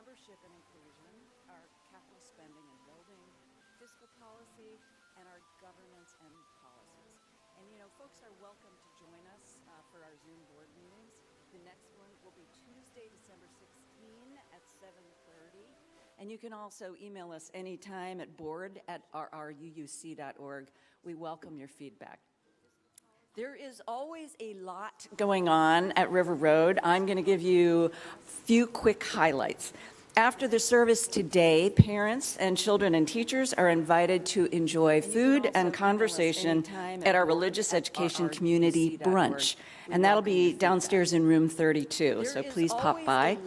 Membership and inclusion, our capital spending and building, fiscal policy, and our governance and policies. And you know, folks are welcome to join us for our Zoom board meetings. The next one will be Tuesday, December 16 at 7:30. And you can also email us anytime at board@rruuc.org. We welcome your feedback. There is always a lot going on at River Road. I'm going to give you a few quick highlights. After the service today, parents and children and teachers are invited to enjoy food and conversation at our religious education community brunch. And that'll be downstairs in room 32, so please pop by.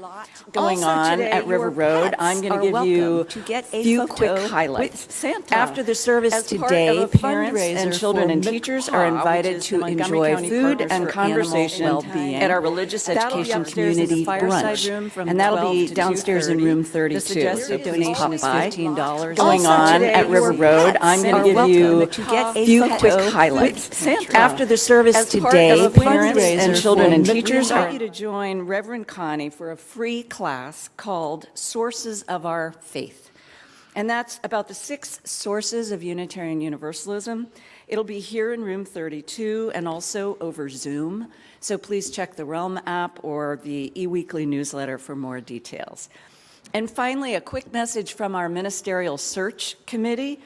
Going on at River Road, I'm going to give you a few quick highlights. After the service today, parents and children and teachers are invited to enjoy food and conversation at our religious education community brunch. And that'll be downstairs in room 32, so please pop by. Going on at River Road, I'm going to give you a few quick highlights. After the service today, parents and children and teachers are invited to join Reverend Connie for a free class called Sources of Our Faith. And that's about the 6 sources of Unitarian Universalism. It'll be here in room 32 and also over Zoom. So please check the Realm app or the eWeekly newsletter for more details. And finally, a quick message from our Ministerial Search Committee.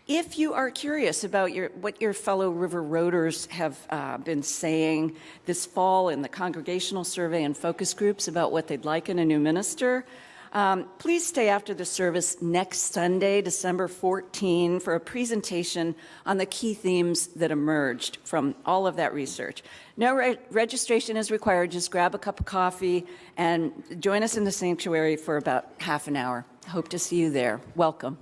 If you are curious about what your fellow River Roaders have been saying this fall in the congregational survey and focus groups about what they'd like in a new minister, please stay after the service next Sunday, December 14, for a presentation on the key themes that emerged from all of that research. No registration is required. Just grab a cup of coffee and join us in the sanctuary for about half an hour. Hope to see you there. Welcome.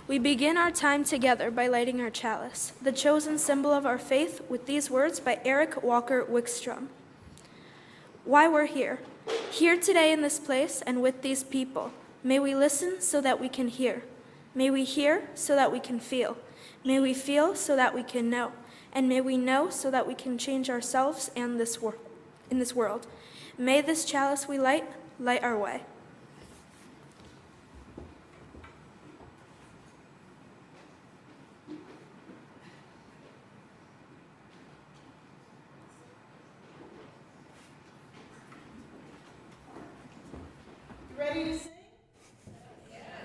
We begin our time together by lighting our chalice, the chosen symbol of our faith, with these words by Eric Walker Wickstrom. Why we're here. Here today in this place and with these people. May we listen so that we can hear. May we hear so that we can feel. May we feel so that we can know. And may we know so that we can change ourselves and in this world. May this chalice we light our way. Ready to sing?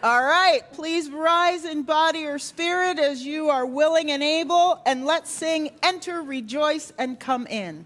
All right, please rise in body or spirit as you are willing and able, and let's sing Enter, Rejoice, and Come In.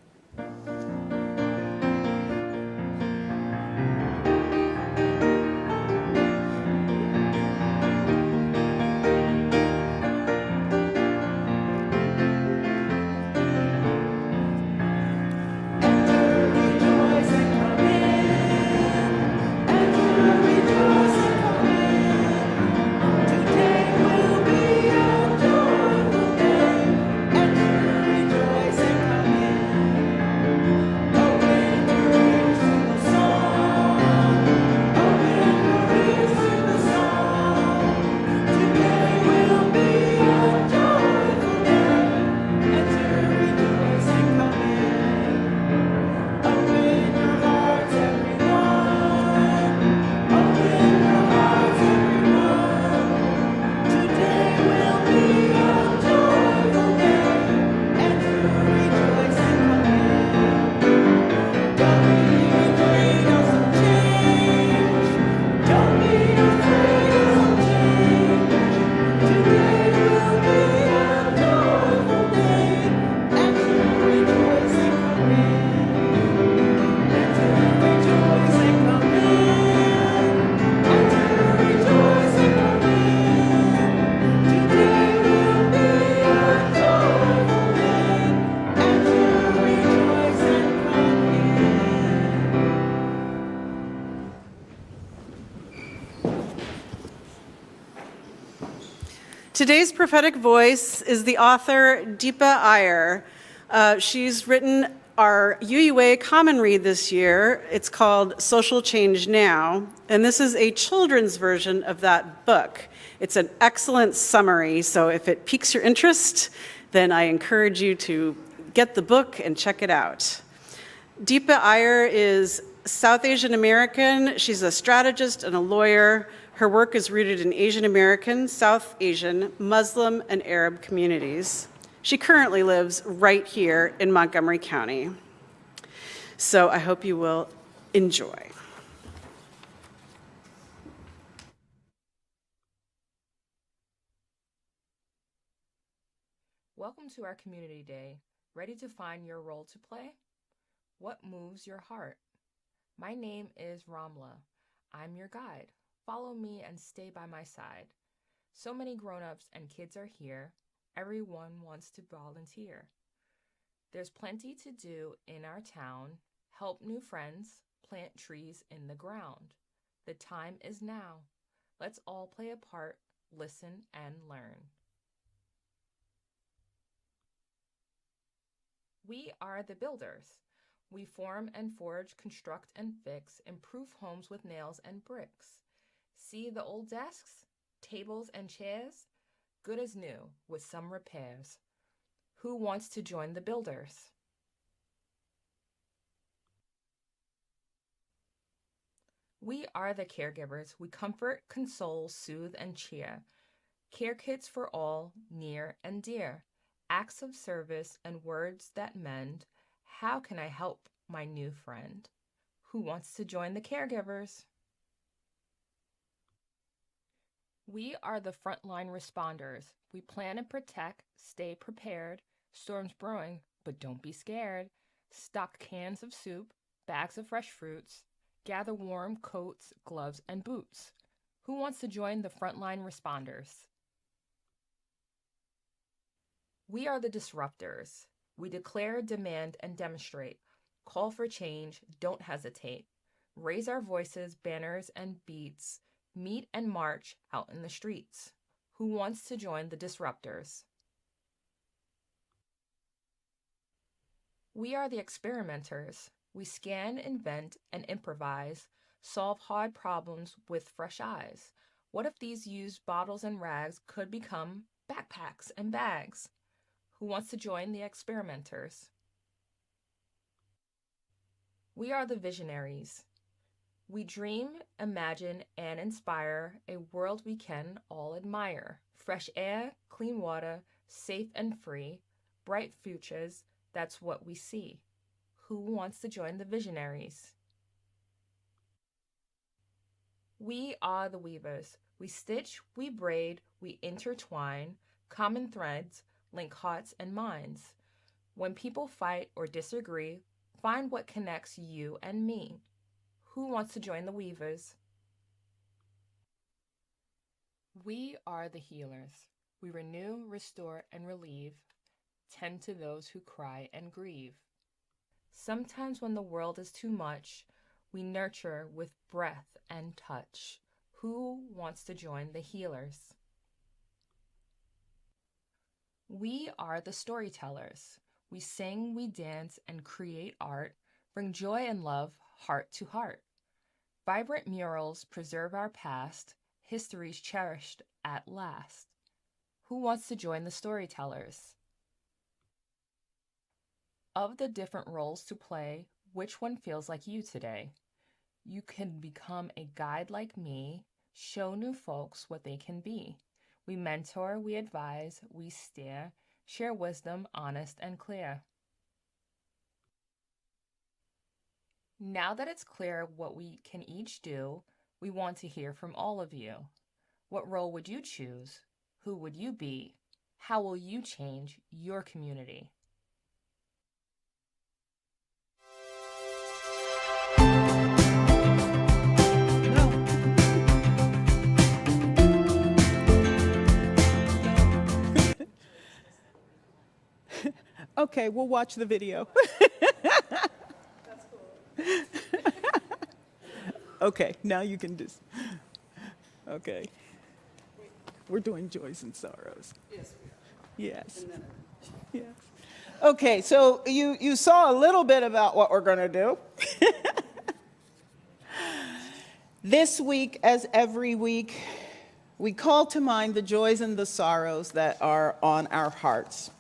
Today's prophetic voice is the author Deepa Iyer. She's written our UUA Common Read this year. It's called Social Change Now, and this is a children's version of that book. It's an excellent summary, so if it piques your interest, then I encourage you to get the book and check it out. Deepa Iyer is South Asian American. She's a strategist and a lawyer. Her work is rooted in Asian American, South Asian, Muslim, and Arab communities. She currently lives right here in Montgomery County. So I hope you will enjoy. Welcome to our Community Day. Ready to find your role to play? What moves your heart? My name is Ramla. I'm your guide. Follow me and stay by my side. So many grown-ups and kids are here. Everyone wants to volunteer. There's plenty to do in our town. Help new friends, plant trees in the ground. The time is now. Let's all play a part, listen and learn. We are the builders. We form and forge, construct and fix, improve homes with nails and bricks. See the old desks, tables and chairs? Good as new, with some repairs. Who wants to join the builders? We are the caregivers. We comfort, console, soothe, and cheer. Care kits for all, near and dear. Acts of service and words that mend. How can I help my new friend? Who wants to join the caregivers? We are the frontline responders. We plan and protect, stay prepared. Storms brewing, but don't be scared. Stock cans of soup, bags of fresh fruits. Gather warm coats, gloves, and boots. Who wants to join the frontline responders? We are the disruptors. We declare, demand, and demonstrate. Call for change, don't hesitate. Raise our voices, banners, and beats. Meet and march out in the streets. Who wants to join the disruptors? We are the experimenters. We scan, invent, and improvise, solve hard problems with fresh eyes. What if these used bottles and rags could become backpacks and bags? Who wants to join the experimenters? We are the visionaries. We dream, imagine, and inspire a world we can all admire. Fresh air, clean water, safe and free, bright futures, that's what we see. Who wants to join the visionaries? We are the weavers. We stitch, we braid, we intertwine, common threads, link hearts and minds. When people fight or disagree, find what connects you and me. Who wants to join the weavers? We are the healers. We renew, restore, and relieve, tend to those who cry and grieve. Sometimes when the world is too much, we nurture with breath and touch. Who wants to join the healers? We are the storytellers. We sing, we dance, and create art, bring joy and love heart to heart. Vibrant murals preserve our past, histories cherished at last. Who wants to join the storytellers? Of the different roles to play, which one feels like you today? You can become a guide like me, show new folks what they can be. We mentor, we advise, we steer, share wisdom honest and clear. Now that it's clear what we can each do, we want to hear from all of you. What role would you choose? Who would you be? How will you change your community? Okay, we'll watch the video. That's cool. Okay, now you can just, okay. We're doing joys and sorrows. Yes, we are. Yes, And then yes. Okay, so you saw a little bit about what we're going to do. This week, as every week, we call to mind the joys and the sorrows that are on our hearts.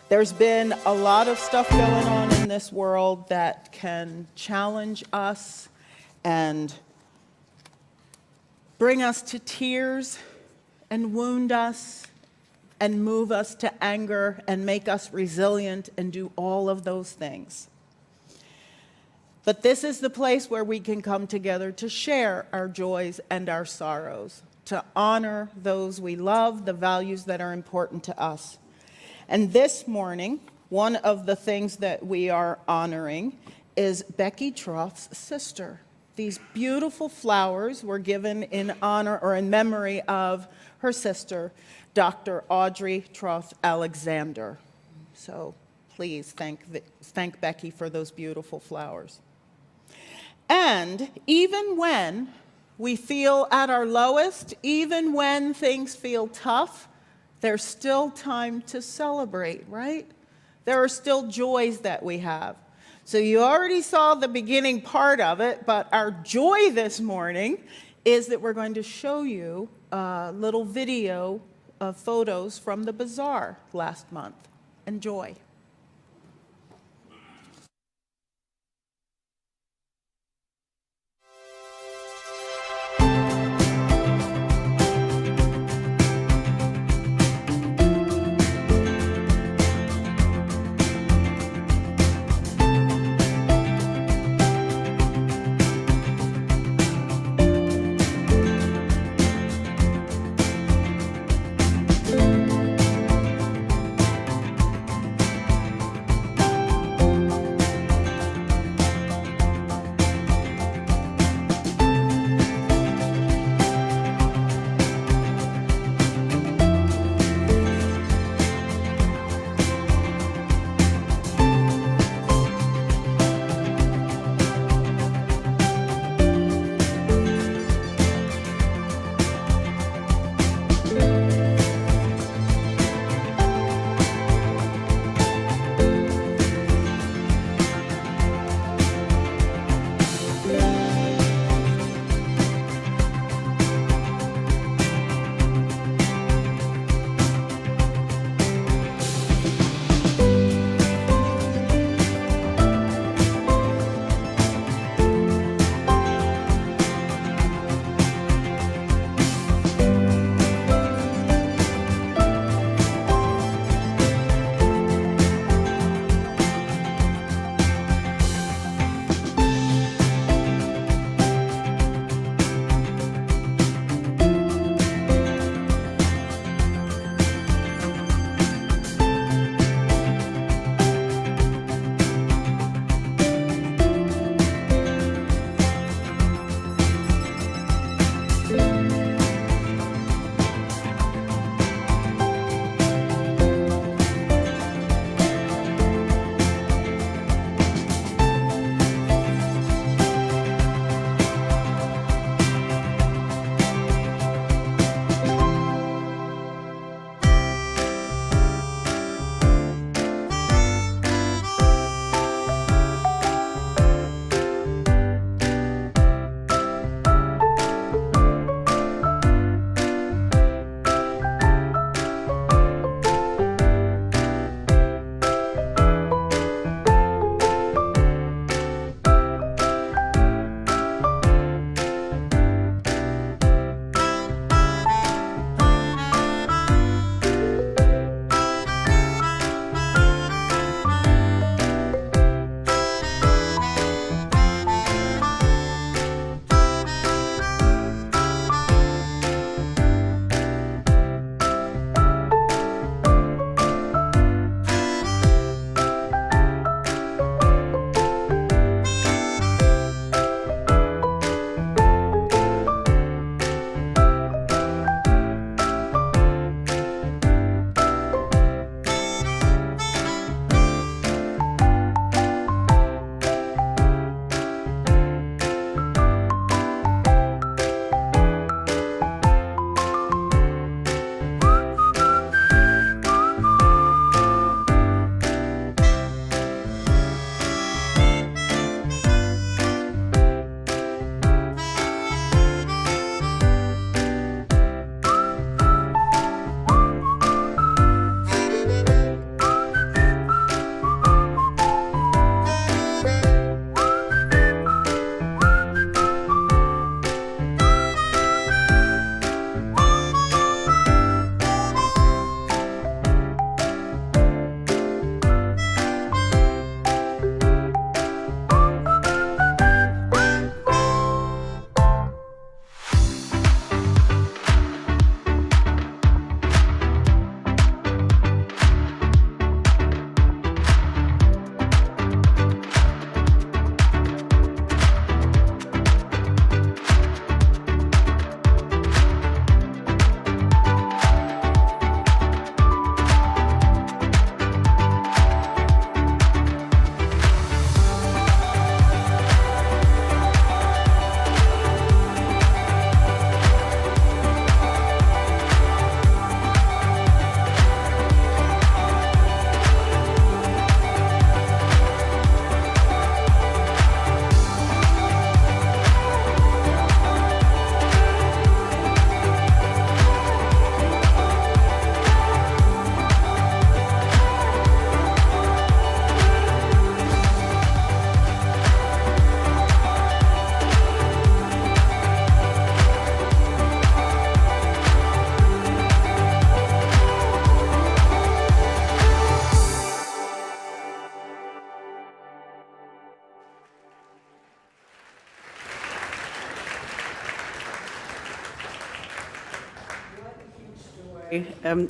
There's been a lot of stuff going on in this world that can challenge us and bring us to tears and wound us and move us to anger and make us resilient and do all of those things. But this is the place where we can come together to share our joys and our sorrows, to honor those we love, the values that are important to us. And this morning, one of the things that we are honoring is Becky Troth's sister. These beautiful flowers were given in honor or in memory of her sister, Dr. Audrey Troth Alexander. So please thank Becky for those beautiful flowers. And even when we feel at our lowest, even when things feel tough, there's still time to celebrate, right? There are still joys that we have. So you already saw the beginning part of it, but our joy this morning is that we're going to show you a little video of photos from the bazaar last month. Enjoy.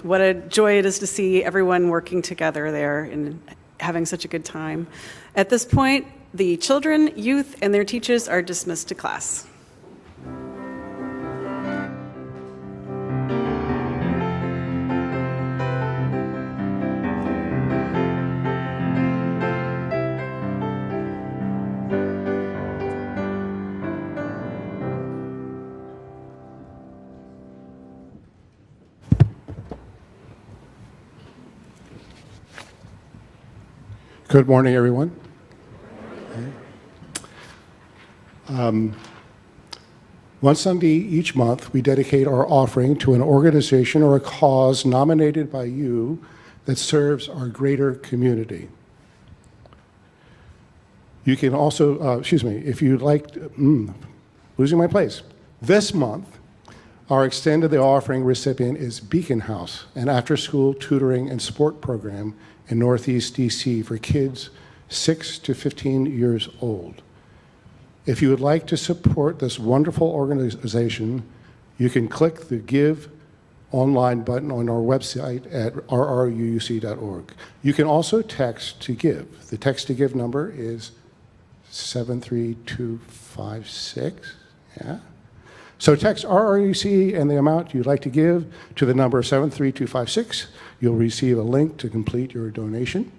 What a joy it is to see everyone working together there and having such a good time. At this point, the children, youth, and their teachers are dismissed to class. Good morning, everyone. One Sunday each month, we dedicate our offering to an organization or a cause nominated by you that serves our greater community. You can also, if you'd like, losing my place. This month, our extended the offering recipient is Beacon House, an after-school tutoring and sport program in Northeast DC for kids 6 to 15 years old. If you would like to support this wonderful organization, you can click the Give online button on our website at rruuc.org. You can also text to give. The text to give number is 73256. Yeah. So text RRUC and the amount you'd like to give to the number 73256. You'll receive a link to complete your donation.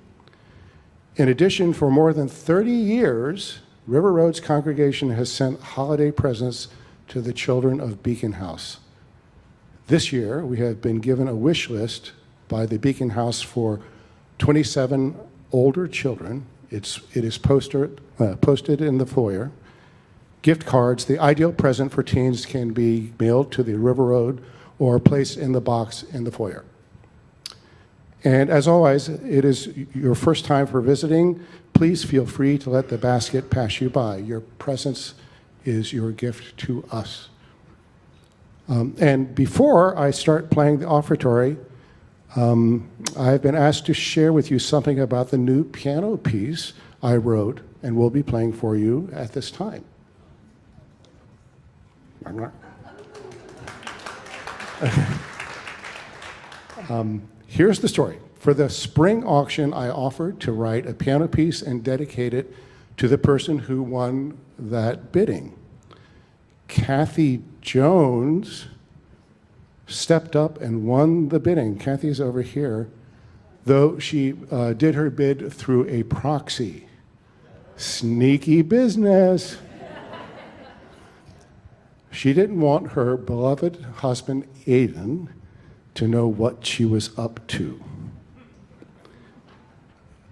In addition, for more than 30 years, River Road's congregation has sent holiday presents to the children of Beacon House. This year, we have been given a wish list by the Beacon House for 27 older children. It is posted in the foyer. Gift cards, the ideal present for teens, can be mailed to the River Road or placed in the box in the foyer. And as always, it is your first time for visiting. Please feel free to let the basket pass you by. Your presence is your gift to us. And before I start playing the offertory, I've been asked to share with you something about the new piano piece I wrote and will be playing for you at this time. Here's the story. For the spring auction, I offered to write a piano piece and dedicate it to the person who won that bidding. Kathy Jones stepped up and won the bidding. Kathy's over here, though she did her bid through a proxy. Sneaky business. She didn't want her beloved husband, Aiden, to know what she was up to.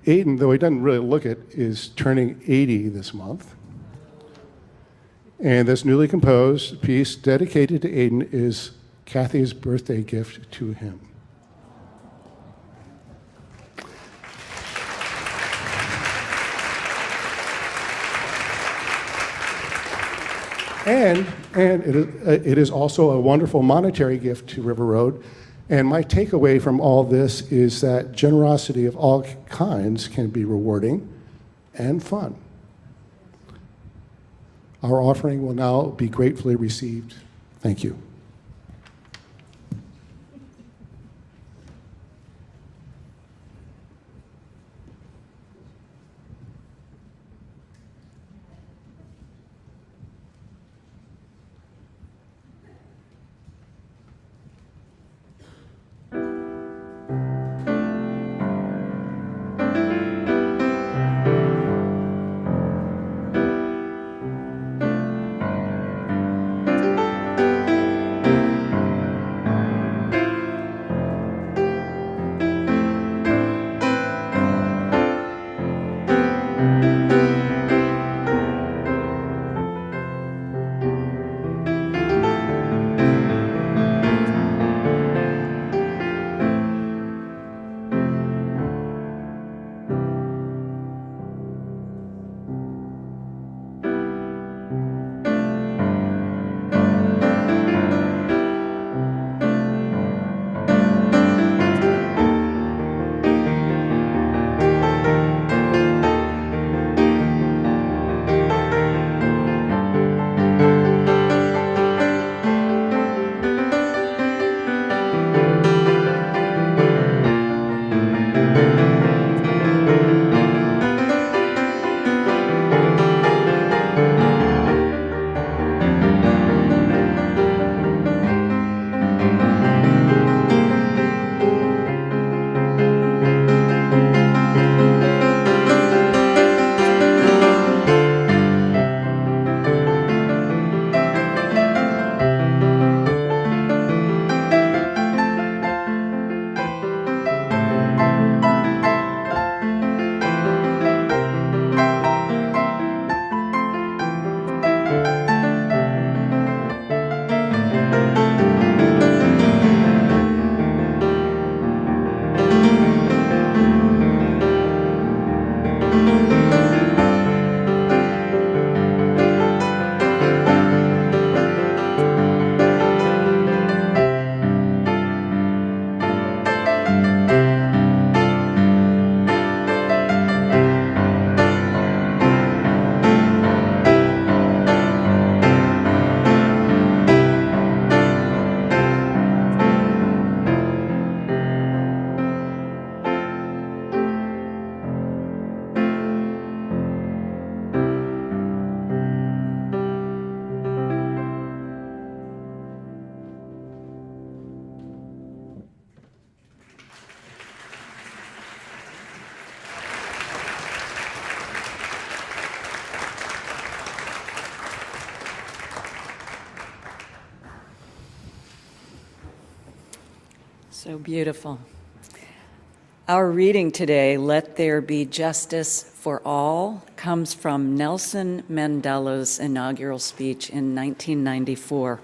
Aiden, though he doesn't really look it, is turning 80 this month. And this newly composed piece dedicated to Aiden is Kathy's birthday gift to him. And it is also a wonderful monetary gift to River Road. And my takeaway from all this is that generosity of all kinds can be rewarding and fun. Our offering will now be gratefully received. Thank you. So beautiful. Our reading today, Let There Be Justice for All, comes from Nelson Mandela's inaugural speech in 1994.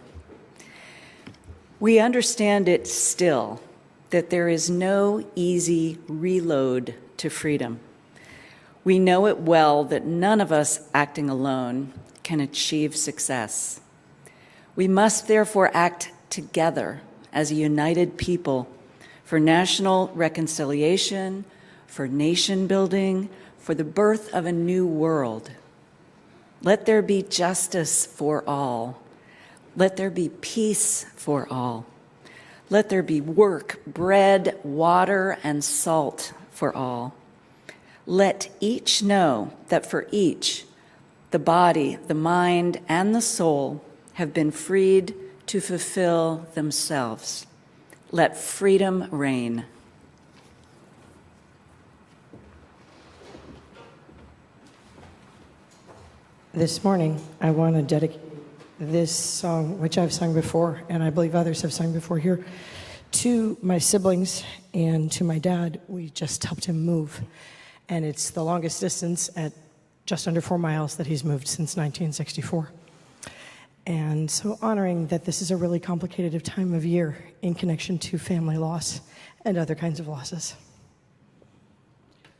We understand it still, that there is no easy reload to freedom. We know it well that none of us acting alone can achieve success. We must therefore act together as a united people for national reconciliation, for nation building, for the birth of a new world. Let there be justice for all. Let there be peace for all. Let there be work, bread, water, and salt for all. Let each know that for each, the body, the mind, and the soul have been freed to fulfill themselves. Let freedom reign. This morning, I want to dedicate this song, which I've sung before, and I believe others have sung before here, to my siblings and to my dad. We just helped him move, and it's the longest distance at just under 4 miles that he's moved since 1964. And so honoring that this is a really complicated time of year in connection to family loss and other kinds of losses.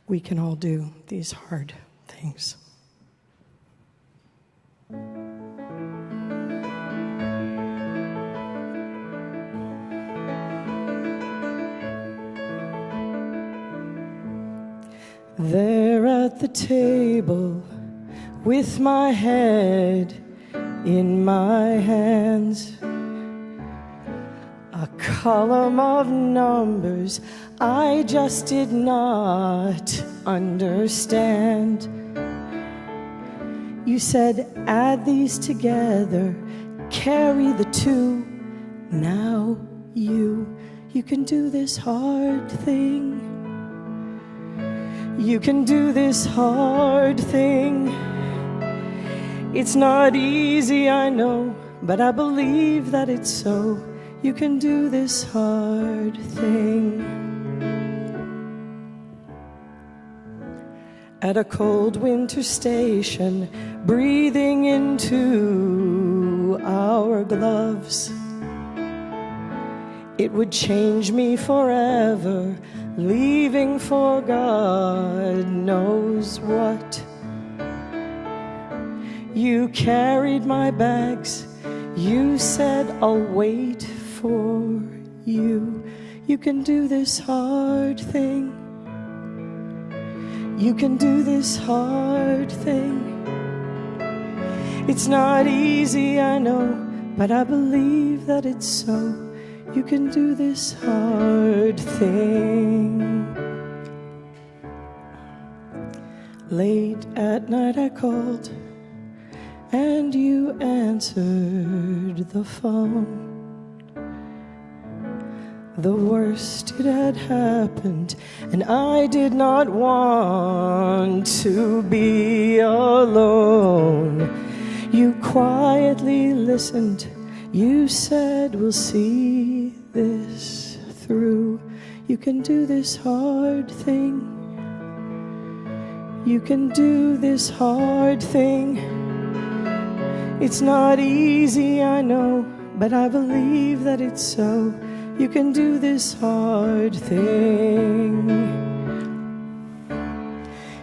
We can all do these hard things. There at the table with my head in my hands, a column of numbers I just did not understand. You said, add these together, carry the two. Now you can do this hard thing. You can do this hard thing. It's not easy, I know, but I believe that it's so. You can do this hard thing. At a cold winter station, breathing into our gloves, it would change me forever, leaving for God knows what. You carried my bags, you said I'll wait for you. You can do this hard thing. You can do this hard thing. It's not easy, I know, but I believe that it's so. You can do this hard thing. Late at night I called, and you answered the phone. The worst, it had happened, and I did not want to be alone. You quietly listened. You said, we'll see this through. You can do this hard thing. You can do this hard thing. It's not easy, I know, but I believe that it's so. You can do this hard thing.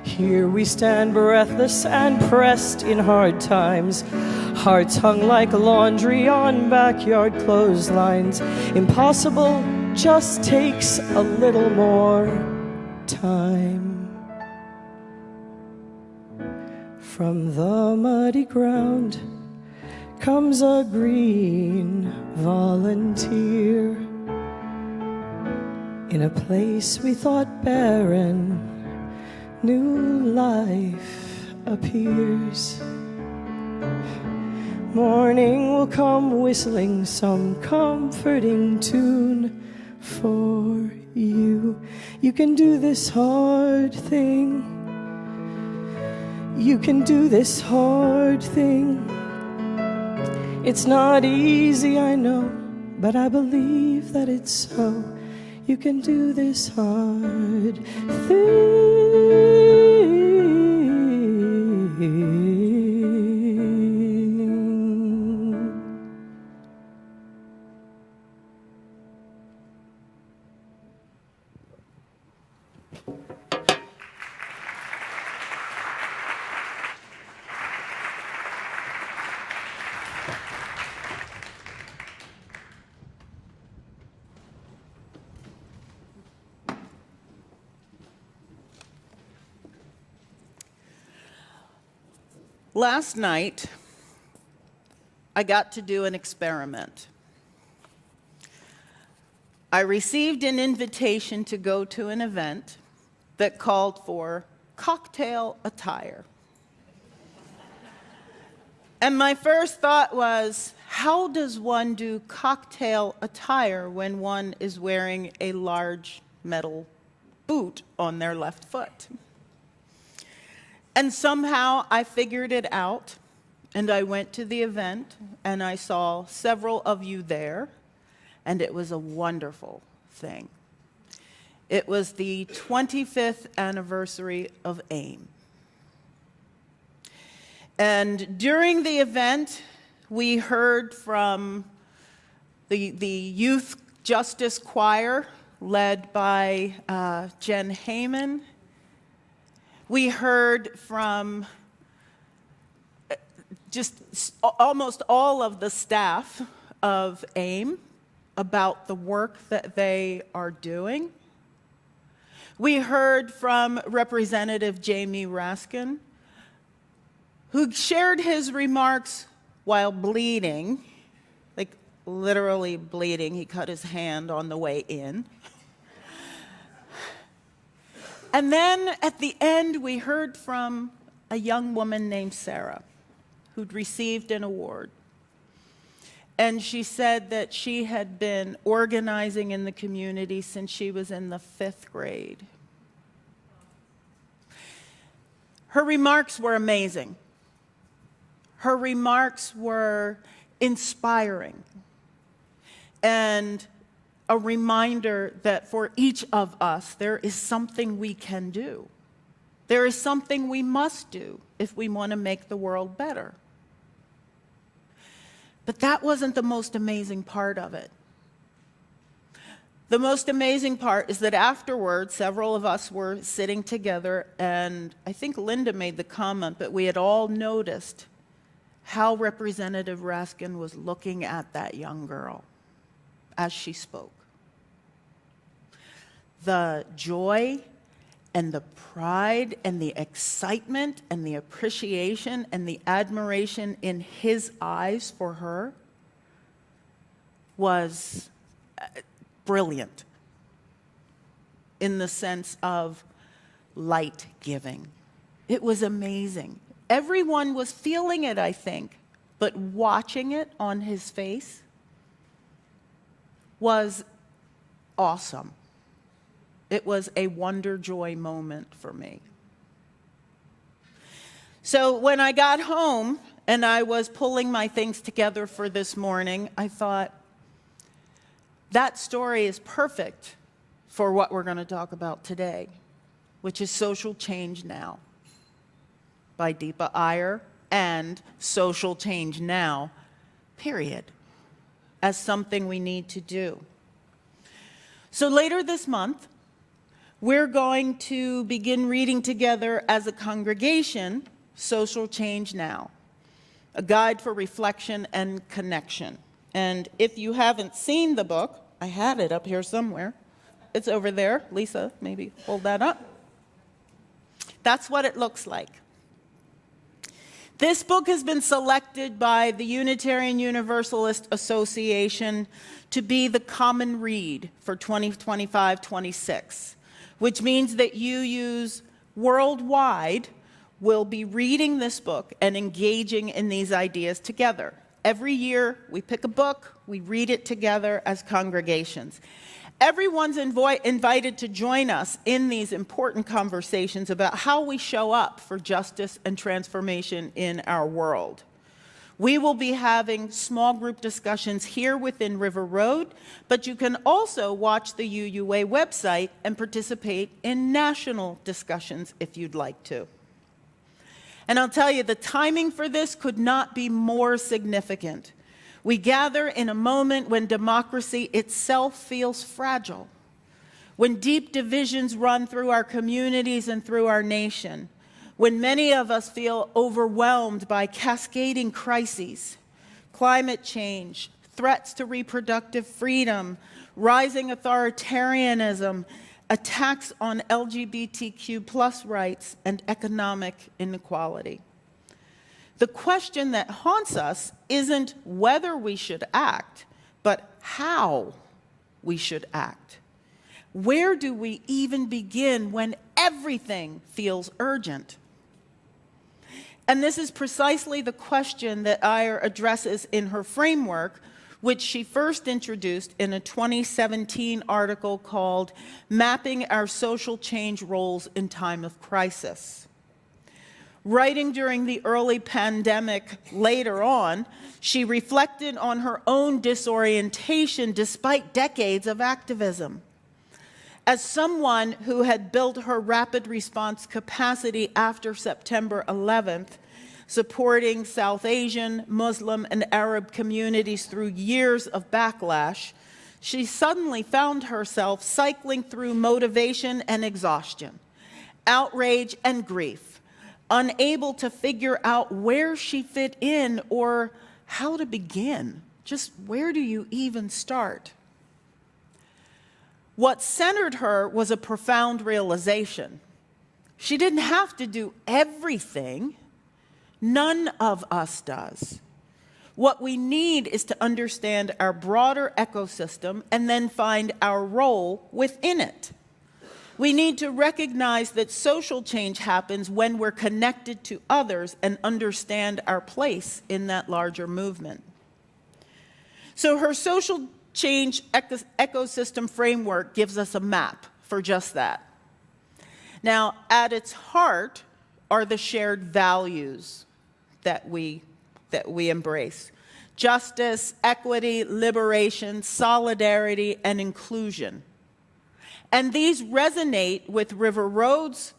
Here we stand breathless and pressed in hard times, hearts hung like laundry on backyard clotheslines. Impossible just takes a little more time. From the muddy ground comes a green volunteer. In a place we thought barren, new life appears. Morning will come whistling some comforting tune for you. You can do this hard thing. You can do this hard thing. It's not easy, I know, but I believe that it's so. you can do this hard thing. Last night, I got to do an experiment. I received an invitation to go to an event that called for cocktail attire. And my first thought was, how does one do cocktail attire when one is wearing a large metal boot on their left foot? And somehow I figured it out, and I went to the event, and I saw several of you there, and it was a wonderful thing. It was the 25th anniversary of AIM. And during the event, we heard from the Youth Justice Choir, led by Jen Heyman. We heard from just almost all of the staff of AIM about the work that they are doing. We heard from Representative Jamie Raskin, who shared his remarks while bleeding, like literally bleeding. He cut his hand on the way in. And then at the end, we heard from a young woman named Sarah, who'd received an award. And she said that she had been organizing in the community since she was in the 5th grade. Her remarks were amazing. Her remarks were inspiring and a reminder that for each of us, there is something we can do. There is something we must do if we want to make the world better. But that wasn't the most amazing part of it. The most amazing part is that afterwards, several of us were sitting together, and I think Linda made the comment, but we had all noticed how Representative Raskin was looking at that young girl as she spoke. The joy and the pride and the excitement and the appreciation and the admiration in his eyes for her was brilliant in the sense of light giving. It was amazing. Everyone was feeling it, I think, but watching it on his face was awesome. It was a wonder joy moment for me. So when I got home and I was pulling my things together for this morning, I thought, that story is perfect for what we're going to talk about today, which is Social Change Now by Deepa Iyer, and Social Change Now, period, as something we need to do. So later this month, we're going to begin reading together as a congregation, Social Change Now, a guide for reflection and connection. And if you haven't seen the book, I had it up here somewhere. It's over there. Lisa, maybe hold that up. That's what it looks like. This book has been selected by the Unitarian Universalist Association to be the common read for 2025-26, which means that UUs worldwide will be reading this book and engaging in these ideas together. Every year, we pick a book, we read it together as congregations. Everyone's invited to join us in these important conversations about how we show up for justice and transformation in our world. We will be having small group discussions here within River Road, but you can also watch the UUA website and participate in national discussions if you'd like to. And I'll tell you, the timing for this could not be more significant. We gather in a moment when democracy itself feels fragile, when deep divisions run through our communities and through our nation, when many of us feel overwhelmed by cascading crises, climate change, threats to reproductive freedom, rising authoritarianism, attacks on LGBTQ+ rights, and economic inequality. The question that haunts us isn't whether we should act, but how we should act. Where do we even begin when everything feels urgent? And this is precisely the question that Iyer addresses in her framework, which she first introduced in a 2017 article called Mapping Our Social Change Roles in Time of Crisis. Writing during the early pandemic later on, she reflected on her own disorientation despite decades of activism. As someone who had built her rapid response capacity after September 11th, supporting South Asian, Muslim, and Arab communities through years of backlash, she suddenly found herself cycling through motivation and exhaustion, outrage and grief, unable to figure out where she fit in or how to begin. Just where do you even start? What centered her was a profound realization. She didn't have to do everything. None of us does. What we need is to understand our broader ecosystem and then find our role within it. We need to recognize that social change happens when we're connected to others and understand our place in that larger movement. So her social change ecosystem framework gives us a map for just that. Now, at its heart are the shared values that we embrace: justice, equity, liberation, solidarity, and inclusion. And these resonate with River Road's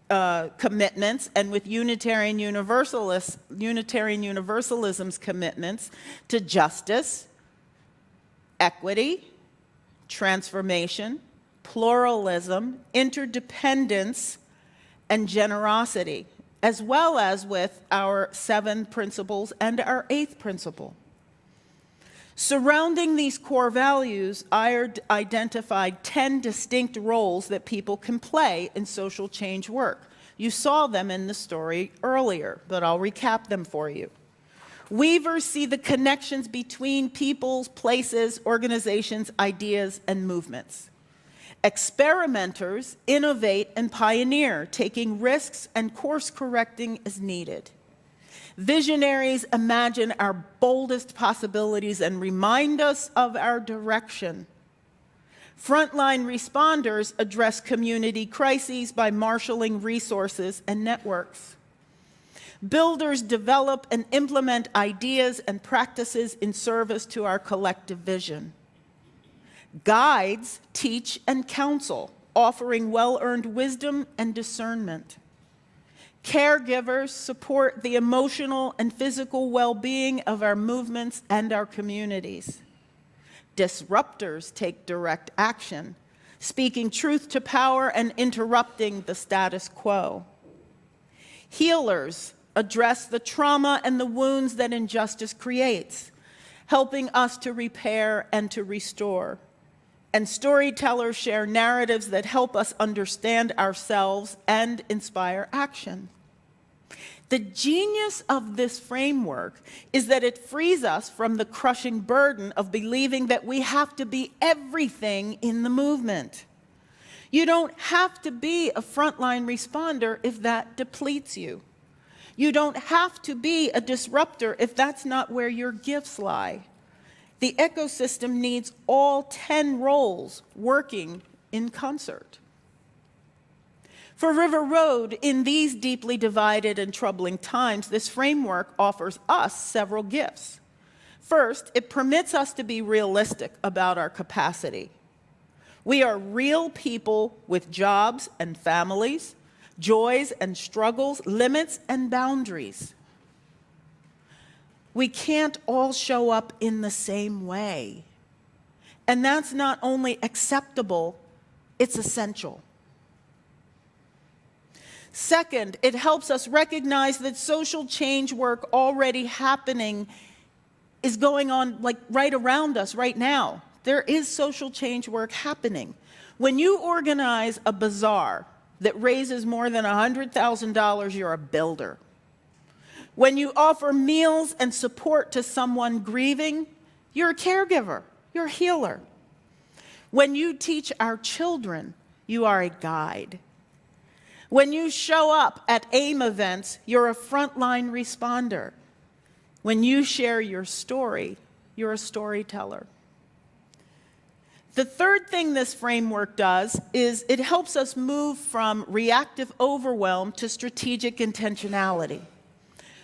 commitments and with Unitarian Universalism's commitments to justice, equity, transformation, pluralism, interdependence, and generosity, as well as with our 7 principles and our 8th principle. Surrounding these core values, I identified 10 distinct roles that people can play in social change work. You saw them in the story earlier, but I'll recap them for you. Weavers see the connections between peoples, places, organizations, ideas, and movements. Experimenters innovate and pioneer, taking risks and course correcting as needed. Visionaries imagine our boldest possibilities and remind us of our direction. Frontline responders address community crises by marshaling resources and networks. Builders develop and implement ideas and practices in service to our collective vision. Guides teach and counsel, offering well-earned wisdom and discernment. Caregivers support the emotional and physical well-being of our movements and our communities. Disruptors take direct action, speaking truth to power and interrupting the status quo. Healers address the trauma and the wounds that injustice creates, helping us to repair and to restore. And storytellers share narratives that help us understand ourselves and inspire action. The genius of this framework is that it frees us from the crushing burden of believing that we have to be everything in the movement. You don't have to be a frontline responder if that depletes you. You don't have to be a disruptor if that's not where your gifts lie. The ecosystem needs all 10 roles working in concert. For River Road, in these deeply divided and troubling times, this framework offers us several gifts. First, it permits us to be realistic about our capacity. We are real people with jobs and families, joys and struggles, limits and boundaries. We can't all show up in the same way. And that's not only acceptable, it's essential. Second, it helps us recognize that social change work already happening is going on like right around us right now. There is social change work happening. When you organize a bazaar that raises more than $100,000, you're a builder. When you offer meals and support to someone grieving, you're a caregiver, you're a healer. When you teach our children, you are a guide. When you show up at AIM events, you're a frontline responder. When you share your story, you're a storyteller. The third thing this framework does is it helps us move from reactive overwhelm to strategic intentionality.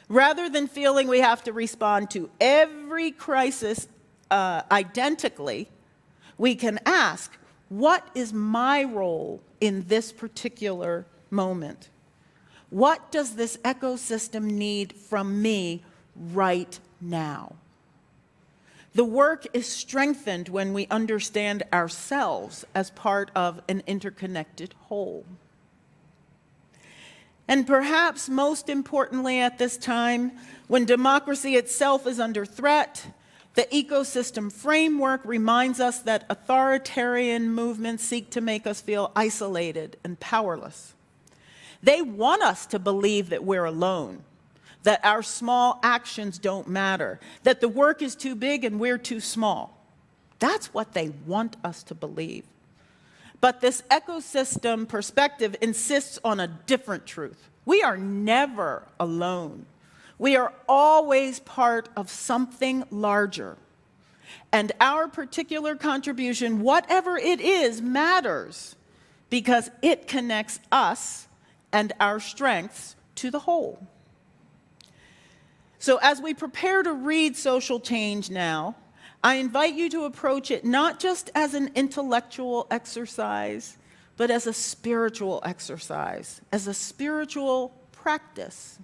Rather than feeling we have to respond to every crisis identically, we can ask, what is my role in this particular moment? What does this ecosystem need from me right now? The work is strengthened when we understand ourselves as part of an interconnected whole. And perhaps most importantly at this time, when democracy itself is under threat, the ecosystem framework reminds us that authoritarian movements seek to make us feel isolated and powerless. They want us to believe that we're alone, that our small actions don't matter, that the work is too big and we're too small. That's what they want us to believe. But this ecosystem perspective insists on a different truth. We are never alone. We are always part of something larger. And our particular contribution, whatever it is, matters because it connects us and our strengths to the whole. So as we prepare to read Social Change now, I invite you to approach it not just as an intellectual exercise, but as a spiritual exercise, as a spiritual practice.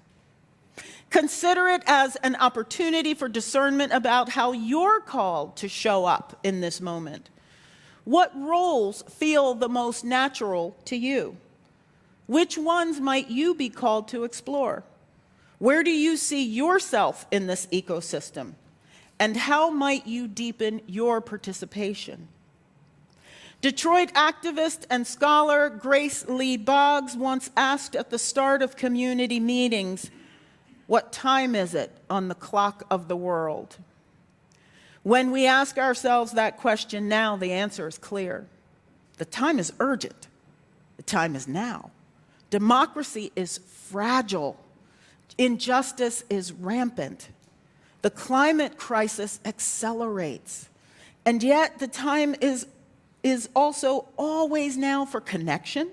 Consider it as an opportunity for discernment about how you're called to show up in this moment. What roles feel the most natural to you? Which ones might you be called to explore? Where do you see yourself in this ecosystem? And how might you deepen your participation? Detroit activist and scholar Grace Lee Boggs once asked at the start of community meetings, "What time is it on the clock of the world?" When we ask ourselves that question now, the answer is clear. The time is urgent. The time is now. Democracy is fragile. Injustice is rampant. The climate crisis accelerates. And yet the time is also always now for connection,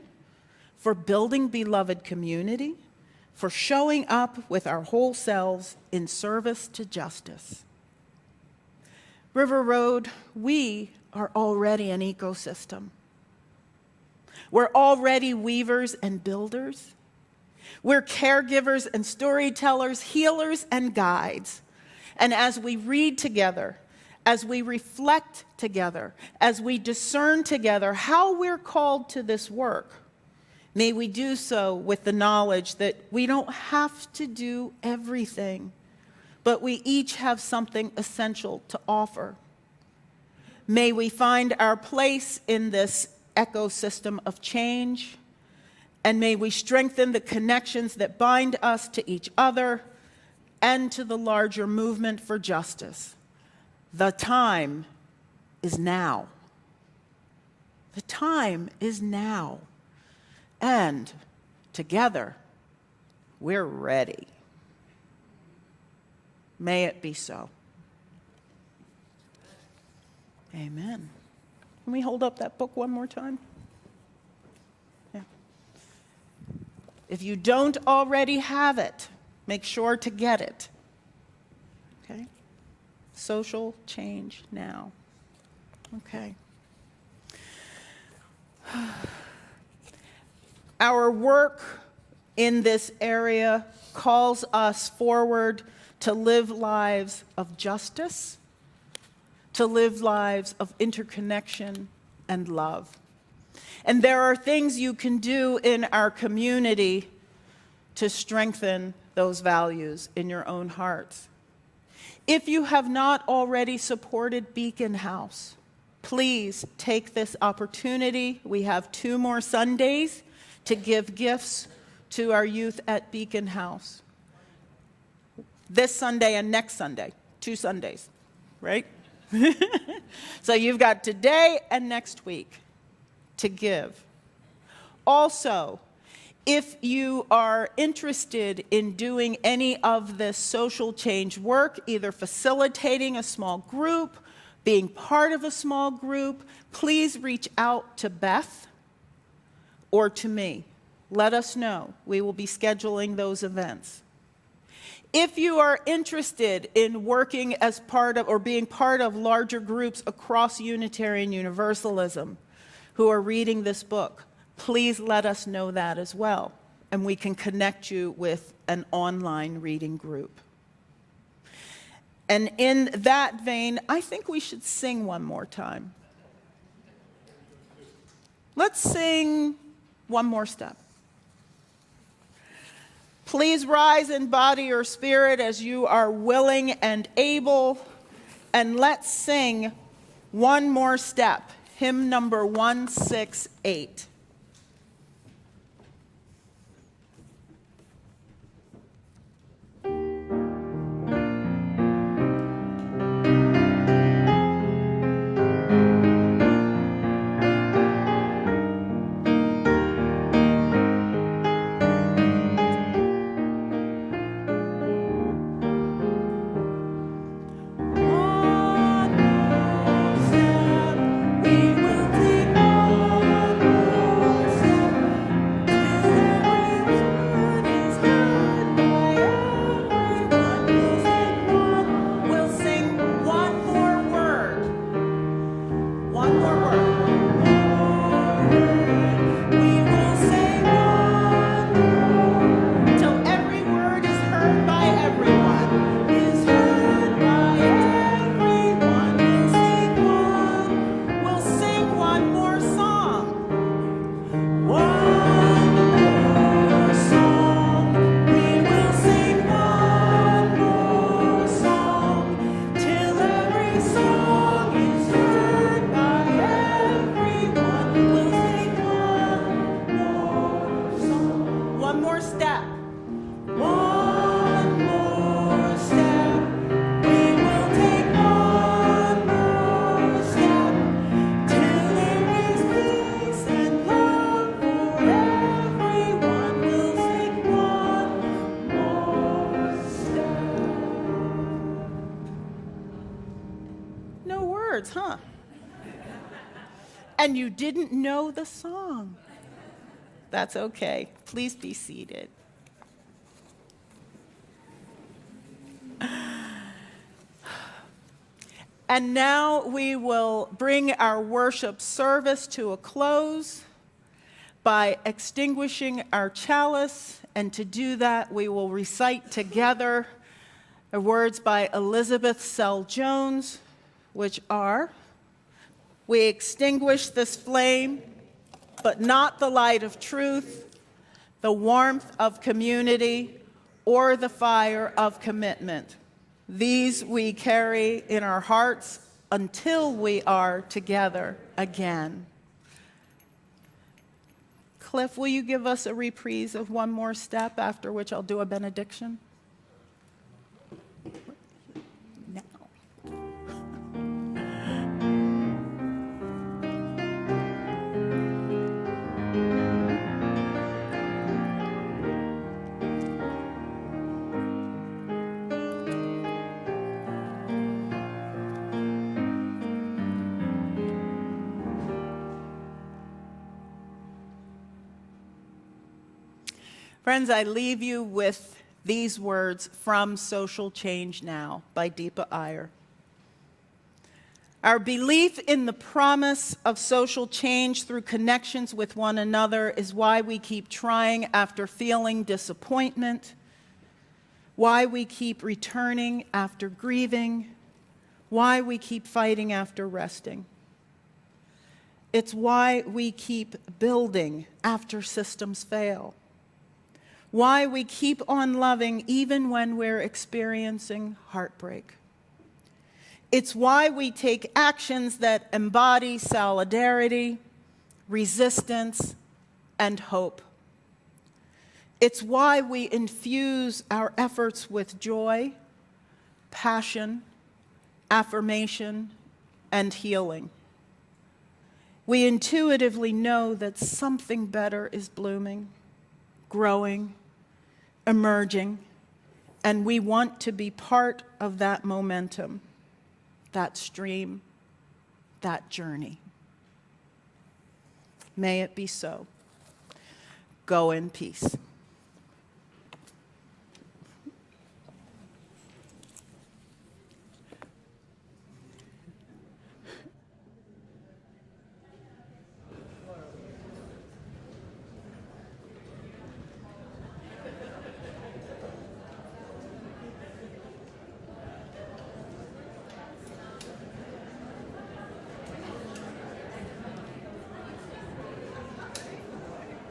for building beloved community, for showing up with our whole selves in service to justice. River Road, we are already an ecosystem. We're already weavers and builders. We're caregivers and storytellers, healers and guides. And as we read together, as we reflect together, as we discern together how we're called to this work, may we do so with the knowledge that we don't have to do everything, but we each have something essential to offer. May we find our place in this ecosystem of change, and may we strengthen the connections that bind us to each other and to the larger movement for justice. The time is now. The time is now. And together, we're ready. May it be so. Amen. Can we hold up that book one more time? Yeah. If you don't already have it, make sure to get it. Okay? Social change now. Okay. Our work in this area calls us forward to live lives of justice, to live lives of interconnection and love. And there are things you can do in our community to strengthen those values in your own hearts. If you have not already supported Beacon House, please take this opportunity. We have 2 more Sundays to give gifts to our youth at Beacon House. This Sunday and next Sunday, 2 Sundays, right? So you've got today and next week to give. Also, if you are interested in doing any of this social change work, either facilitating a small group, being part of a small group, please reach out to Beth or to me. Let us know. We will be scheduling those events. If you are interested in working as part of or being part of larger groups across Unitarian Universalism who are reading this book, please let us know that as well, and we can connect you with an online reading group. And in that vein, I think we should sing one more time. Let's sing One More Step. Please rise in body or spirit as you are willing and able, and let's sing One More Step, hymn number 168. Huh? And you didn't know the song. That's okay. Please be seated. And now we will bring our worship service to a close by extinguishing our chalice. And to do that, we will recite together the words by Elizabeth Sell Jones, which are, "We extinguish this flame, but not the light of truth, the warmth of community, or the fire of commitment. These we carry in our hearts until we are together again." Cliff, will you give us a reprise of One More Step, after which I'll do a benediction? Friends, I leave you with these words from Social Change Now by Deepa Iyer. Our belief in the promise of social change through connections with one another is why we keep trying after feeling disappointment, why we keep returning after grieving, why we keep fighting after resting. It's why we keep building after systems fail, why we keep on loving even when we're experiencing heartbreak. It's why we take actions that embody solidarity, resistance, and hope. It's why we infuse our efforts with joy, passion, affirmation, and healing. We intuitively know that something better is blooming, growing, emerging, and we want to be part of that momentum, that stream, that journey. May it be so. Go in peace.